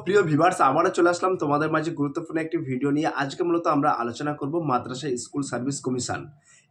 প্রিয় ভিউয়ার্স, আবারও চলে আসলাম তোমাদের মাঝে গুরুত্বপূর্ণ একটি ভিডিও নিয়ে। আজকে মূলত আমরা আলোচনা করব মাদ্রাসা স্কুল সার্ভিস কমিশন।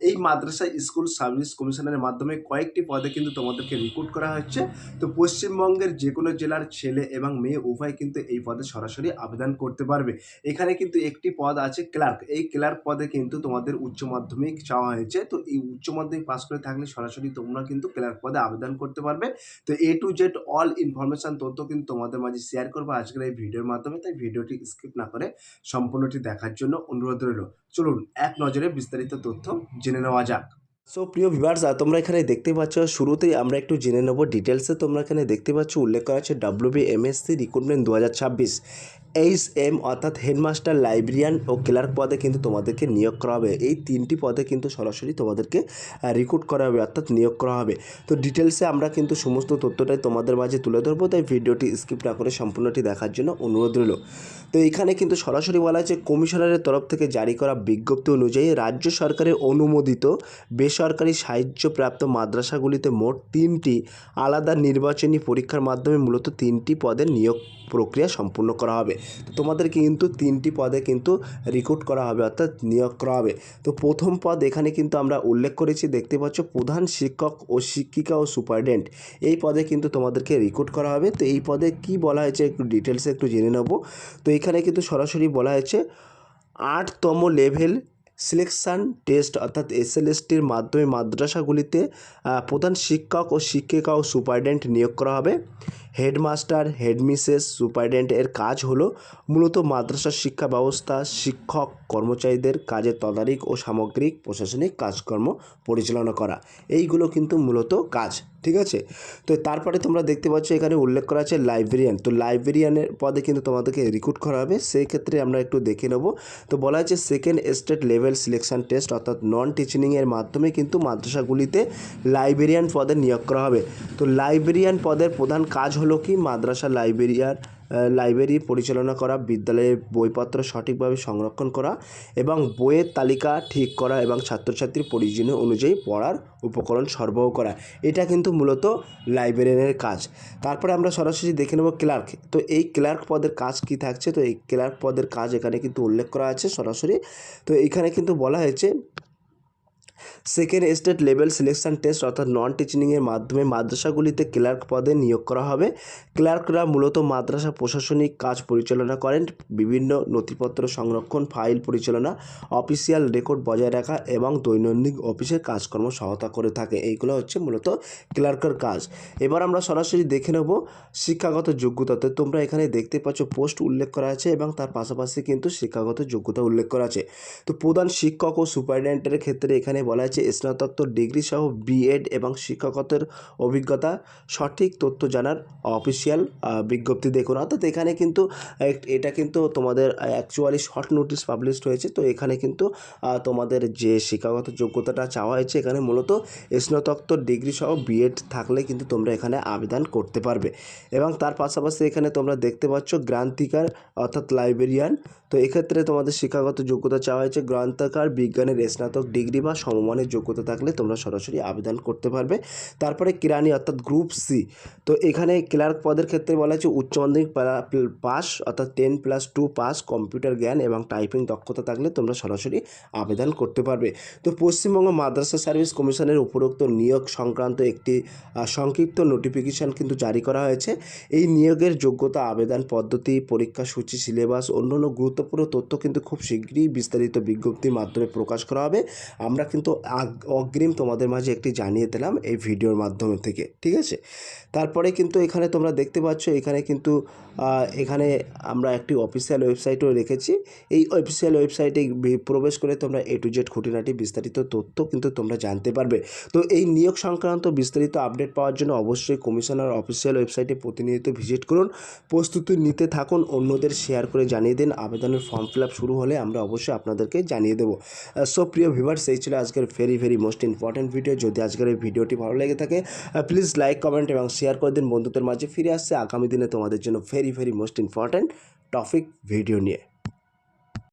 এই মাদ্রাসা স্কুল সার্ভিস কমিশনের মাধ্যমে কয়েকটি পদে কিন্তু তোমাদেরকে রিক্রুট করা হচ্ছে। তো পশ্চিমবঙ্গের যে কোনো জেলার ছেলে এবং মেয়ে উভয় কিন্তু এই পদে সরাসরি আবেদন করতে পারবে। এখানে কিন্তু একটি পদ আছে ক্লার্ক। এই ক্লার্ক পদে কিন্তু তোমাদের উচ্চ মাধ্যমিক চাওয়া হয়েছে। তো এই উচ্চ মাধ্যমিক পাস করে থাকলে সরাসরি তোমরা কিন্তু ক্লার্ক পদে আবেদন করতে পারবে। তো এ টু জেড অল ইনফরমেশন তথ্য কিন্তু তোমাদের মাঝে শেয়ার করবো আজকের এই ভিডিওর মাধ্যমে। তাই ভিডিওটি স্কিপ না করে সম্পূর্ণটি দেখার জন্য অনুরোধ রইল। চলুন এক নজরে বিস্তারিত তথ্য জেনে নেওয়া যাক। প্রিয় ভিউয়ার্স, তোমরা এখানে দেখতে পাচ্ছ, শুরুতেই আমরা একটু জেনে নেব ডিটেলসে। তোমরা এখানে দেখতে পাচ্ছ উল্লেখ করা আছে WBMSc রিক্রুটমেন্ট 2026 HM অর্থাৎ হেডমাস্টার, লাইব্রেরিয়ান ও ক্লার্ক পদে কিন্তু তোমাদেরকে নিয়োগ করা হবে। এই তিনটি পদে কিন্তু সরাসরি তোমাদেরকে রিক্রুট করা হবে অর্থাৎ নিয়োগ করা হবে। তো ডিটেলসে আমরা কিন্তু সমস্ত তথ্যটাই তোমাদের মাঝে তুলে ধরবো, তাই ভিডিওটি স্কিপ না করে সম্পূর্ণটি দেখার জন্য অনুরোধ রইল। তো এখানে কিন্তু সরাসরি বলা আছে কমিশনারের তরফ থেকে জারি করা বিজ্ঞপ্তি অনুযায়ী রাজ্য সরকারের অনুমোদিত বেসরকারি সাহায্যপ্রাপ্ত মাদ্রাসাগুলিতে মোট 3টি আলাদা নির্বাচনী পরীক্ষার মাধ্যমে মূলত 3টি পদের নিয়োগ প্রক্রিয়া সম্পূর্ণ করা হবে। তো তোমাদেরকে কিন্তু 3টি পদে কিন্তু রিক্রুট করা হবে অর্থাৎ নিয়োগ করা হবে। তো প্রথম পদ এখানে কিন্তু আমরা উল্লেখ করেছি, দেখতে পাচ্ছ প্রধান শিক্ষক ও শিক্ষিকা ও সুপারিনটেন্ডেন্ট। এই পদে কিন্তু তোমাদেরকে রিক্রুট করা হবে। তো এই পদে কি বলা হয়েছে একটু ডিটেলসে একটু জেনে নেব। তো এখানে কিন্তু সরাসরি বলা হয়েছে 8তম লেভেল সিলেকশান টেস্ট অর্থাৎ SLSTর মাধ্যমে মাদ্রাসাগুলিতে প্রধান শিক্ষক ও শিক্ষিকা ও সুপারিনটেন্ডেন্ট নিয়োগ করা হবে। হেডমাস্টার, হেডমিসেস, সুপারিনটেন্ডেন্ট এর কাজ হলো মূলত মাদ্রাসা শিক্ষা ব্যবস্থা, শিক্ষক কর্মচারীদের কাজের তদারকি ও সামগ্রিক প্রশাসনিক কাজকর্ম পরিচালনা করা। এইগুলো কিন্তু মূলত কাজ, ঠিক আছে। তো তারপরে তোমরা দেখতে পাচ্ছ এখানে উল্লেখ করা আছে লাইব্রেরিয়ান। তো লাইব্রেরিয়ানের পদে কিন্তু তোমাদেরকে রিক্রুট করা হবে। সেই ক্ষেত্রে আমরা একটু দেখে নেব। তো বলা আছে second state level selection test অর্থাৎ নন টিচিংয়ের মাধ্যমে কিন্তু মাদ্রাসাগুলিতে লাইব্রেরিয়ান পদে নিয়োগ করা হবে। তো লাইব্রেরিয়ান পদের প্রধান কাজ হলো কি, মাদ্রাসা লাইব্রেরি পরিচালনা করা, বিদ্যালয়ের বইপত্র সঠিকভাবে সংরক্ষণ করা এবং বইয়ের তালিকা ঠিক করা এবং ছাত্রছাত্রীর প্রয়োজনীয় অনুযায়ী পড়ার উপকরণ সরবরাহ করা। এটা কিন্তু মূলত লাইব্রেরিয়ানের কাজ। তারপরে আমরা সরাসরি দেখে নেব ক্লার্ক। তো এই ক্লার্ক পদের কাজ কি থাকছে। তো এই ক্লার্ক পদের কাজ এখানে কিন্তু উল্লেখ করা আছে সরাসরি। তো এখানে কিন্তু বলা হয়েছে second state level selection test অর্থাৎ নন টিচিংয়ের মাধ্যমে মাদ্রাসাগুলিতে ক্লার্ক পদে নিয়োগ করা হবে। ক্লার্করা মূলত মাদ্রাসা প্রশাসনিক কাজ পরিচালনা করেন, বিভিন্ন নথিপত্র সংরক্ষণ, ফাইল পরিচালনা, অফিসিয়াল রেকর্ড বজায় রাখা এবং দৈনন্দিন অফিসের কাজকর্ম সহায়তা করে থাকে। এইগুলো হচ্ছে মূলত ক্লার্কের কাজ। এবার আমরা সরাসরি দেখে নেব শিক্ষাগত যোগ্যতাতে। তোমরা এখানে দেখতে পাচ্ছ পোস্ট উল্লেখ করা আছে এবং তার পাশাপাশি কিন্তু শিক্ষাগত যোগ্যতা উল্লেখ করা আছে। তো প্রধান শিক্ষক ও সুপারিনটেন্ডেন্টের ক্ষেত্রে এখানে বলা আছে স্নাতকোত্তর ডিগ্রি সহ BEd এবং শিক্ষকতার অভিজ্ঞতা। সঠিক তথ্য জানার অফিসিয়াল বিজ্ঞপ্তি দেখুন। অর্থাৎ এখানে কিন্তু এটা কিন্তু তোমাদের অ্যাকচুয়ালি শর্ট নোটিশ পাবলিশড হয়েছে। তো এখানে কিন্তু তোমাদের যে শিক্ষাগত যোগ্যতাটা চাওয়া হয়েছে এখানে মূলত স্নাতকোত্তর ডিগ্রি সহ BEd থাকলে কিন্তু তোমরা এখানে আবেদন করতে পারবে। এবং তার পাশাপাশি এখানে তোমরা দেখতে পাচ্ছ গ্রান্থিকার অর্থাৎ লাইব্রেরিয়ান। তো এক্ষেত্রে তোমাদের শিক্ষাগত যোগ্যতা চাওয়া হয়েছে গ্রন্থাগার বিজ্ঞানের স্নাতক ডিগ্রি বা সমমানের যোগ্যতা থাকলে তোমরা সরাসরি আবেদন করতে পারবে। তারপরে কিরানি অর্থাৎ গ্রুপ C। তো এখানে ক্লার্ক পদের ক্ষেত্রে বলা হয়েছে উচ্চ মাধ্যমিক পাস অর্থাৎ 10+2 পাস, কম্পিউটার জ্ঞান এবং টাইপিং দক্ষতা থাকলে তোমরা সরাসরি আবেদন করতে পারবে। তো পশ্চিমবঙ্গ মাদ্রাসা সার্ভিস কমিশনের উপরোক্ত নিয়োগ সংক্রান্ত একটি সংক্ষিপ্ত নোটিফিকেশান কিন্তু জারি করা হয়েছে। এই নিয়োগের যোগ্যতা, আবেদন পদ্ধতি, পরীক্ষা সূচি, সিলেবাস, অন্যান্য গুরুত্বপূর্ণ তথ্য কিন্তু খুব শীঘ্রই বিস্তারিত বিজ্ঞপ্তির মাধ্যমে প্রকাশ করা হবে। আমরা কিন্তু অগ্রিম তোমাদের মাঝে একটি জানিয়ে দিলাম এই ভিডিওর মাধ্যমে থেকে, ঠিক আছে। তারপরে কিন্তু এখানে তোমরা দেখতে পাচ্ছ এখানে কিন্তু এখানে আমরা একটি অফিসিয়াল ওয়েবসাইটও রেখেছি। এই অফিসিয়াল ওয়েবসাইটে প্রবেশ করে তোমরা A to Z খুঁটিনাটি বিস্তারিত তথ্য কিন্তু তোমরা জানতে পারবে। তো এই নিয়োগ সংক্রান্ত বিস্তারিত আপডেট পাওয়ার জন্য অবশ্যই কমিশনার অফিসিয়াল ওয়েবসাইটে প্রতিনিয়ত ভিজিট করুন, প্রস্তুতি নিতে থাকুন, অন্যদের শেয়ার করে জানিয়ে দিন। আবেদনের ফর্ম ফিল আপ শুরু হলে আমরা অবশ্যই আপনাদেরকে জানিয়ে দেবো। প্রিয় ভিউয়ার্স, এই ছিল আজকের ভেরি মোস্ট ইম্পর্ট্যান্ট ভিডিও। যদি আজকের এই ভিডিওটি ভালো লেগে থাকে প্লিজ লাইক, কমেন্ট এবং শেয়ার করে দিন বন্ধুদের মাঝে। ফিরে আসছে আগামী দিনে তোমাদের জন্য very most important topic video নিয়ে।